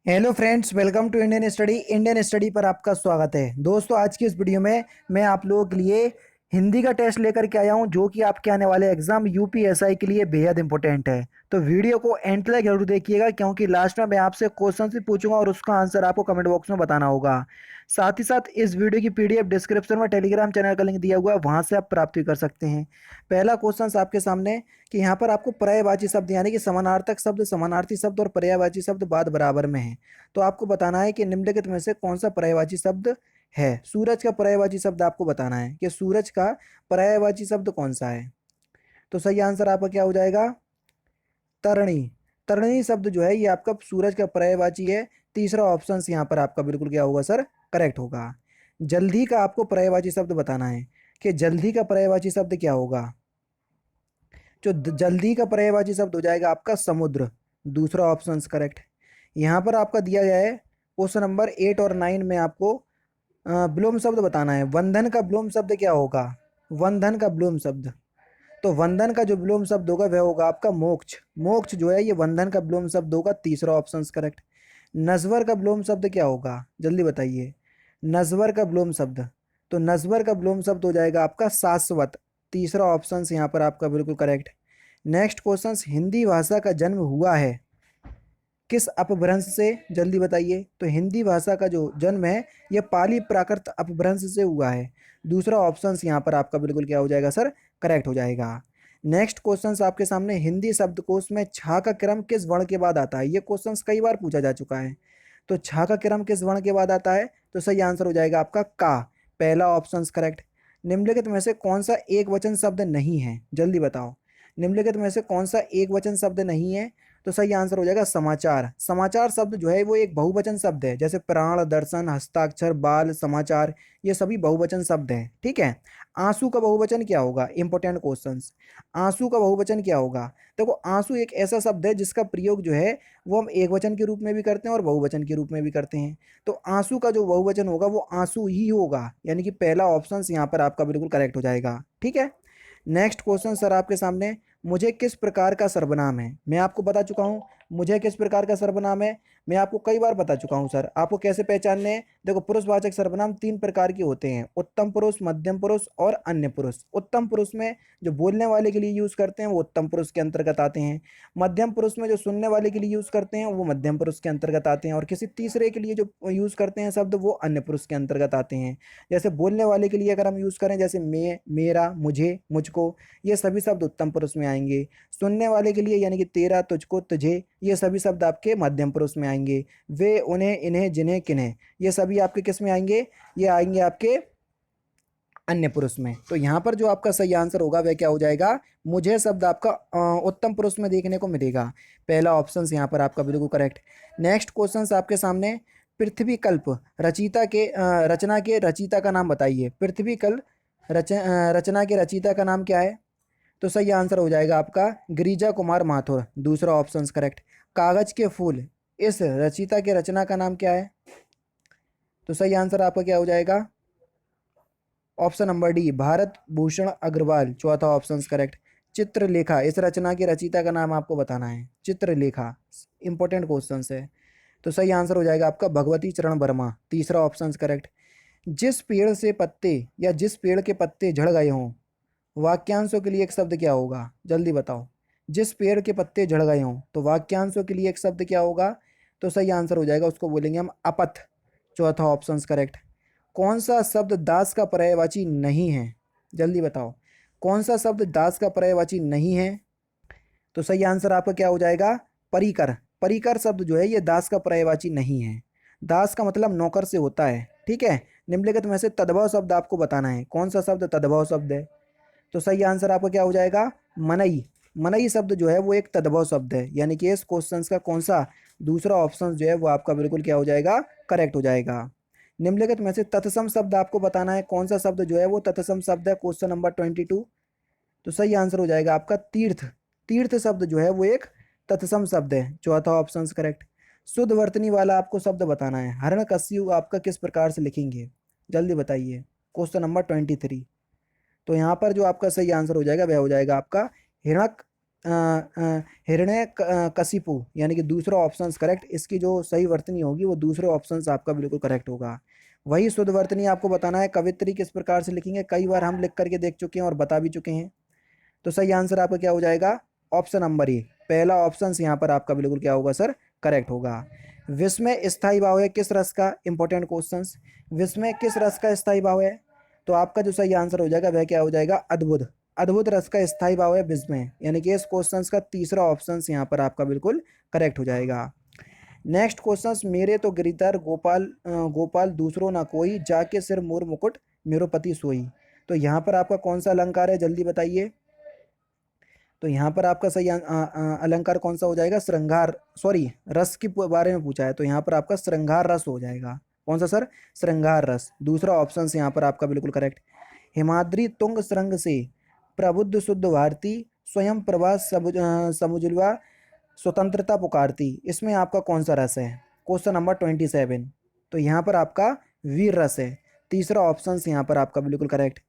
Hello friends, welcome to Indian study पर आपका स्वागत है। दोस्तों, आज की इस वीडियो में मैं आप लोगों के लिए हिंदी का टेस्ट लेकर के आया हूं, जो कि आपके आने वाले एग्जाम यूपीएसआई के लिए बेहद इंपॉर्टेंट है। तो वीडियो को एंड तक जरूर देखिएगा, क्योंकि लास्ट में मैं आपसे क्वेश्चन भी पूछूंगा और उसका आंसर आपको कमेंट बॉक्स में बताना होगा। साथ ही साथ इस वीडियो की पीडीएफ डिस्क्रिप्शन में टेलीग्राम चैनल का लिंक दिया हुआ है, वहां से आप प्राप्त भी कर सकते हैं। पहला क्वेश्चन आपके सामने कि यहाँ पर आपको पर्यायवाची शब्द यानी कि समानार्थक शब्द, समानार्थी शब्द और पर्यायवाची शब्द बाद बराबर में है। तो आपको बताना है कि निम्नलिखित में से कौन सा पर्यायवाची शब्द है। सूरज का पर्यायवाची शब्द आपको बताना है कि सूरज का पर्यायवाची शब्द कौन सा है। तो सही आंसर आपका क्या हो जाएगा? तरणी। तरणी शब्द जो है ये आपका सूरज का पर्यायवाची है। तीसरा ऑप्शन यहाँ पर आपका बिल्कुल क्या होगा सर? करेक्ट होगा। जल्दी का आपको पर्यायवाची शब्द बताना है कि जल्दी का पर्यायवाची शब्द क्या होगा। जो जल्दी का पर्यायवाची शब्द हो जाएगा आपका समुद्र। दूसरा ऑप्शन करेक्ट। यहाँ पर आपका दिया गया है क्वेश्चन नंबर 8 और 9 में आपको विलोम शब्द बताना है। वंदन का विलोम शब्द क्या होगा? वंदन का विलोम शब्द, तो वंदन का जो विलोम शब्द होगा वह होगा आपका मोक्ष। मोक्ष जो है ये वंदन का विलोम शब्द होगा। तीसरा ऑप्शन करेक्ट। नश्वर का विलोम शब्द क्या होगा? जल्दी बताइए। नश्वर का विलोम शब्द, तो नश्वर का विलोम शब्द हो जाएगा आपका शाश्वत। तीसरा ऑप्शन यहाँ पर आपका बिल्कुल करेक्ट। नेक्स्ट क्वेश्चन, हिंदी भाषा का जन्म हुआ है किस अपभ्रंश से? जल्दी बताइए। तो हिंदी भाषा का जो जन्म है यह पाली प्राकृत अपभ्रंश से हुआ है। दूसरा ऑप्शन यहाँ पर आपका बिल्कुल क्या हो जाएगा सर? करेक्ट हो जाएगा। नेक्स्ट क्वेश्चन आपके सामने, हिंदी शब्दकोश में छा का क्रम किस वर्ण के बाद आता है? ये क्वेश्चन कई बार पूछा जा चुका है। तो छा का क्रम किस वर्ण के बाद आता है? तो सही आंसर हो जाएगा आपका का। पहला ऑप्शन करेक्ट। निम्नलिखित में से कौन सा एक वचन शब्द नहीं है? जल्दी बताओ। निम्नलिखित में से कौन सा एक वचन शब्द नहीं है? तो सही आंसर हो जाएगा समाचार। समाचार शब्द जो है वो एक बहुवचन शब्द है, जैसे प्राण, दर्शन, हस्ताक्षर, बाल, समाचार, ये सभी बहुवचन शब्द हैं। ठीक है। आंसू का बहुवचन क्या होगा? Important question. आंसू का बहुवचन क्या होगा? देखो, आंसू एक ऐसा शब्द है जिसका प्रयोग जो है वो हम एक वचन के रूप में भी करते हैं और बहुवचन के रूप में भी करते हैं। तो आंसू का जो बहुवचन होगा वो आंसू ही होगा, यानी कि पहला ऑप्शन यहाँ पर आपका बिल्कुल करेक्ट हो जाएगा। ठीक है। नेक्स्ट क्वेश्चन सर आपके सामने, मुझे किस प्रकार का सर्वनाम है? मैं आपको बता चुका हूं मुझे किस प्रकार का सर्वनाम है। मैं आपको कई बार बता चुका हूं सर। आपको कैसे पहचानने हैं? देखो, पुरुषवाचक सर्वनाम तीन प्रकार के होते हैं: उत्तम पुरुष, मध्यम पुरुष और अन्य पुरुष। उत्तम पुरुष में जो बोलने वाले के लिए यूज करते हैं वो उत्तम पुरुष के अंतर्गत आते हैं। मध्यम पुरुष में जो सुनने वाले के लिए यूज करते हैं वो मध्यम पुरुष के अंतर्गत आते हैं, और किसी तीसरे के लिए जो यूज करते हैं शब्द वो अन्य पुरुष के अंतर्गत आते हैं। जैसे बोलने वाले के लिए अगर हम यूज करें, जैसे मैं, मेरा, मुझे, मुझको, ये सभी शब्द उत्तम पुरुष में आएंगे। सुनने वाले के लिए यानी कि तेरा, तुझको, तुझे, ये सभी शब्द आपके मध्यम पुरुष में आएंगे। वे, उन्हें, इन्हें, जिन्हें, किन्हें, ये सभी आपके किस में आएंगे? ये आएंगे आपके अन्य पुरुष में। तो यहाँ पर जो आपका सही आंसर होगा वह क्या हो जाएगा? मुझे शब्द आपका उत्तम पुरुष में देखने को मिलेगा। पहला ऑप्शन यहाँ पर आपका बिल्कुल करेक्ट। नेक्स्ट क्वेश्चन आपके सामने, पृथ्वी कल्प रचिता के रचना के रचिता का नाम बताइए। पृथ्वी कल्प रचना के रचिता का नाम क्या है? तो सही आंसर हो जाएगा आपका गिरिजा कुमार माथुर। दूसरा ऑप्शन करेक्ट। कागज के फूल, इस रचिता के रचना का नाम क्या है? तो सही आंसर आपका क्या हो जाएगा? Option number D, Bharat Bhushan Agarwal. चौथा ऑप्शन करेक्ट। चित्रलेखा, इस रचना के रचयिता का नाम आपको बताना है। चित्रलेखा इंपॉर्टेंट क्वेश्चन है। तो सही आंसर हो जाएगा आपका भगवती चरण वर्मा। तीसरा ऑप्शन करेक्ट। जिस पेड़ से पत्ते या जिस पेड़ के पत्ते झड़ गए हों, वाक्यांशों के लिए एक शब्द क्या होगा? जल्दी बताओ। जिस पेड़ के पत्ते झड़ गए हों तो वाक्यांशों के लिए एक शब्द क्या होगा? तो सही आंसर हो जाएगा, उसको बोलेंगे हम अपथ। चौथा ऑप्शन करेक्ट। कौन सा शब्द दास का पर्यायवाची नहीं है? जल्दी बताओ। कौन सा शब्द दास का पर्यायवाची नहीं है? तो सही आंसर आपका क्या हो जाएगा? परिकर। परिकर शब्द जो है ये दास का पर्यायवाची नहीं है। दास का मतलब नौकर से होता है। ठीक है। निम्नलिखित में से तद्भव शब्द आपको बताना है। कौन सा शब्द तद्भव शब्द है? तो सही आंसर आपका क्या हो जाएगा? मनई। मनई शब्द जो है वो एक तद्भव शब्द है, यानी कि इस क्वेश्चन का कौन सा दूसरा ऑप्शन जो है वो आपका बिल्कुल क्या हो जाएगा? करेक्ट हो जाएगा। निम्नलिखित में से तत्सम शब्द आपको बताना है। कौन सा शब्द जो है वो तत्सम शब्द है? Question number 22। तो सही आंसर हो जाएगा आपका तीर्थ। तीर्थ शब्द जो है वो एक तत्सम शब्द है। चौथा ऑप्शन करेक्ट। शुद्ध वर्तनी वाला आपको शब्द बताना है। हरणकस्यु आपका किस प्रकार से लिखेंगे? जल्दी बताइए। Question number 23। तो यहाँ पर जो आपका सही आंसर हो जाएगा वह हो जाएगा आपका हिरण्यक हिरण्य कशिपु, यानी कि दूसरा ऑप्शन करेक्ट। इसकी जो सही वर्तनी होगी वो दूसरे ऑप्शन आपका बिल्कुल करेक्ट होगा। वही शुद्ध वर्तनी आपको बताना है। कवित्री किस प्रकार से लिखेंगे, कई बार हम लिख करके देख चुके हैं और बता भी चुके हैं। तो सही आंसर आपका क्या हो जाएगा, ऑप्शन नंबर ए, पहला ऑप्शन यहाँ पर आपका बिल्कुल क्या होगा सर, करेक्ट होगा। विश्व में स्थायी भाव है किस रस का, इंपॉर्टेंट क्वेश्चन। विश्व में किस रस का स्थायी भाव है, तो आपका जो सही आंसर हो जाएगा वह क्या हो जाएगा, अद्भुत। अद्भुत रस का स्थायी भाव है विश्व में, यानी कि इस क्वेश्चन का तीसरा ऑप्शन यहाँ पर आपका बिल्कुल करेक्ट हो जाएगा। नेक्स्ट क्वेश्चन, मेरे तो गिरधर गोपाल गोपाल दूसरो ना कोई, जाके सिर मोर मुकुट मेरो पति सोई। तो यहाँ पर आपका कौन सा अलंकार है, जल्दी बताइए। तो यहाँ पर आपका सही अलंकार कौन सा हो जाएगा, श्रृंगार, सॉरी रस के बारे में पूछा है, तो यहाँ पर आपका श्रृंगार रस हो जाएगा। कौन सा सर, श्रृंगार रस, दूसरा ऑप्शन यहाँ पर आपका बिल्कुल करेक्ट। हिमाद्री तुंग श्रृंग से प्रबुद्ध शुद्ध भारती, स्वयं प्रभा समुजलवा स्वतंत्रता पुकारती, इसमें आपका कौन सा रस है, क्वेश्चन नंबर 27। तो यहाँ पर आपका वीर रस है, तीसरा ऑप्शन यहाँ पर आपका बिल्कुल करेक्ट।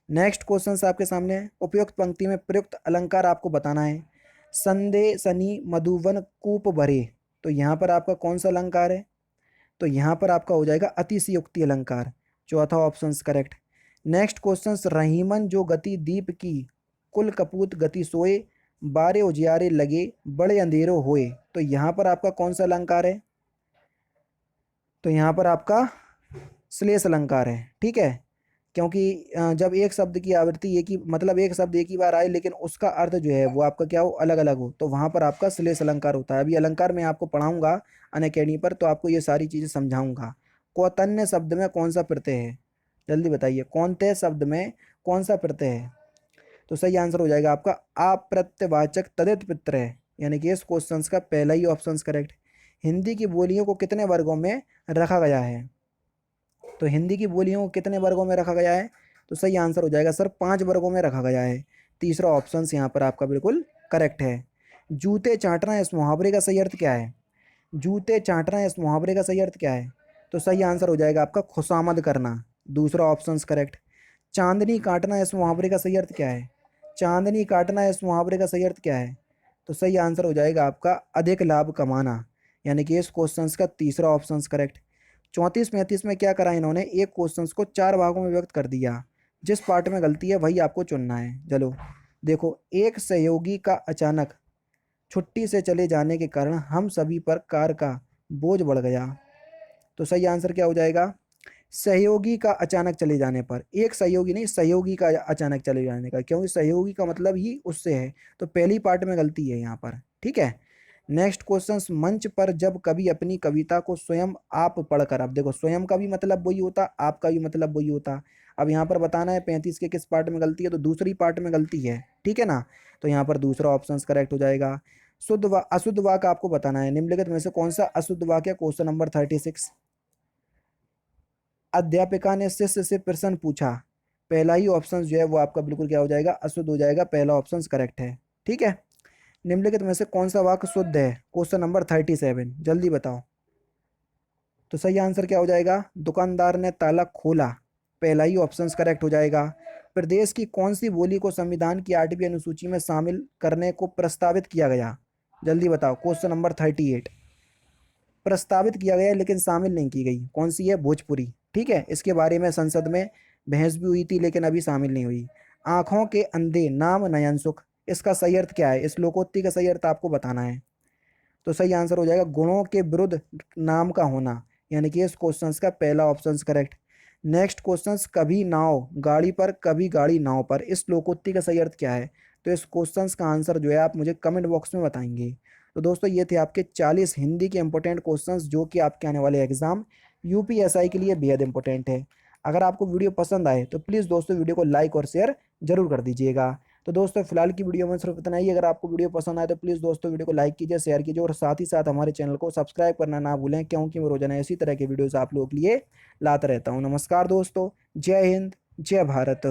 नेक्स्ट क्वेश्चन आपके सामने है, उपयुक्त पंक्ति में प्रयुक्त अलंकार आपको बताना है। संदे सनी मधुवन कूप भरे, तो यहाँ पर आपका कौन सा अलंकार है, तो यहाँ पर आपका हो जाएगा अतिशयोक्ति अलंकार, चौथा option correct. Next question, Rahiman जो गति दीप की, कुल कपूत गति सोए, बारे उजियारे लगे बड़े अंधेरों होए, तो यहाँ पर आपका कौन सा अलंकार है, तो यहाँ पर आपका श्लेष अलंकार है। ठीक है, क्योंकि जब एक शब्द की आवृत्ति एक ही, मतलब एक शब्द एक ही बार आए लेकिन उसका अर्थ जो है वो आपका क्या हो, अलग अलग हो, तो वहाँ पर आपका श्लेष अलंकार होता है। अभी अलंकार मैं आपको पढ़ाऊंगा अनअकैडमी पर, तो आपको ये सारी चीज़ें समझाऊंगा। कौतन्य शब्द में कौन सा प्रत्यय है, जल्दी बताइए, कौनते शब्द में कौन सा प्रत्यय है, तो सही आंसर हो जाएगा आपका अप्रत्यवाचक तदित प्रत्यय, यानी कि इस क्वेश्चन का पहला ही ऑप्शन करेक्ट। हिंदी की बोलियों को कितने वर्गों में रखा गया है, तो हिंदी की बोलियों को कितने वर्गों में रखा गया है, तो सही आंसर हो जाएगा सर 5 वर्गों में रखा गया है, तीसरा ऑप्शन यहाँ पर आपका बिल्कुल करेक्ट है। जूते चाटना इस मुहावरे का सही अर्थ क्या है, जूते चाटना इस मुहावरे का सही अर्थ क्या है, तो सही आंसर हो जाएगा आपका खुशामद करना, दूसरा ऑप्शन करेक्ट। चांदनी काटना इस मुहावरे का सही अर्थ क्या है, चांदनी काटना इस मुहावरे का सही अर्थ क्या है, तो सही आंसर हो जाएगा आपका अधिक लाभ कमाना, यानी कि इस क्वेश्चन का तीसरा ऑप्शन करेक्ट। 34-35 में क्या करा इन्होंने, एक क्वेश्चन को 4 भागों में व्यक्त कर दिया, जिस पार्ट में गलती है वही आपको चुनना है। चलो देखो, एक सहयोगी का अचानक छुट्टी से चले जाने के कारण हम सभी पर कार का बोझ बढ़ गया, तो सही आंसर क्या हो जाएगा, सहयोगी का अचानक चले जाने पर, एक सहयोगी नहीं, सहयोगी का अचानक चले जाने का, क्योंकि सहयोगी का मतलब ही उससे है, तो पहली पार्ट में गलती है यहाँ पर। ठीक है, नेक्स्ट क्वेश्चन, मंच पर जब कभी अपनी कविता को स्वयं आप पढ़कर, अब देखो स्वयं का भी मतलब वही होता, आपका भी मतलब वही होता। अब यहाँ पर बताना है 35 के किस पार्ट में गलती है, तो दूसरी पार्ट में गलती है। ठीक है ना, तो यहाँ पर दूसरा ऑप्शन करेक्ट हो जाएगा। शुद्ध व अशुद्ध वाक्य आपको बताना है, निम्नलिखित में से कौन सा अशुद्ध वाक्य, क्वेश्चन नंबर 36। अध्यापिका ने शिष्य से प्रश्न पूछा, पहला ही ऑप्शन जो है वो आपका बिल्कुल क्या हो जाएगा, अशुद्ध हो जाएगा, पहला ऑप्शन करेक्ट है। ठीक है, निम्नलिखित में से कौन सा वाक्य शुद्ध है, क्वेश्चन नंबर 37, जल्दी बताओ। तो सही आंसर क्या हो जाएगा, दुकानदार ने ताला खोला, पहला ही ऑप्शन करेक्ट हो जाएगा। प्रदेश की कौन सी बोली को संविधान की 8वीं अनुसूची में शामिल करने को प्रस्तावित किया गया, जल्दी बताओ, क्वेश्चन नंबर 38। प्रस्तावित किया गया लेकिन शामिल नहीं की गई, कौन सी है, भोजपुरी। ठीक है, इसके बारे में संसद में बहस भी हुई थी लेकिन अभी शामिल नहीं हुई। आंखों के अंधे नाम नयन सुख, इसका सही अर्थ क्या है, इस लोकोक्ति का सही अर्थ आपको बताना है। तो सही आंसर हो जाएगा गुणों के विरुद्ध नाम का होना, यानी कि इस क्वेश्चन का पहला ऑप्शन करेक्ट। नेक्स्ट क्वेश्चन, कभी नाव गाड़ी पर कभी गाड़ी नाव पर, इस लोकोक्ति का सही अर्थ क्या है, तो इस क्वेश्चन का आंसर जो है आप मुझे कमेंट बॉक्स में बताएंगे। तो दोस्तों ये थे आपके 40 हिंदी के इंपॉर्टेंट क्वेश्चंस जो कि आपके आने वाले एग्जाम यूपीएसआई के लिए बेहद इंपॉर्टेंट है। अगर आपको वीडियो पसंद आए तो प्लीज़ दोस्तों वीडियो को लाइक और शेयर जरूर कर दीजिएगा। तो दोस्तों फिलहाल की वीडियो में सिर्फ इतना ही। अगर आपको वीडियो पसंद आए तो प्लीज़ दोस्तों वीडियो को लाइक कीजिए, शेयर कीजिए और साथ ही साथ हमारे चैनल को सब्सक्राइब करना ना भूलें, क्योंकि मैं रोजाना इसी तरह के वीडियोज़ आप लोगों के लिए लाता रहता हूँ। नमस्कार दोस्तों, जय हिंद, जय भारत।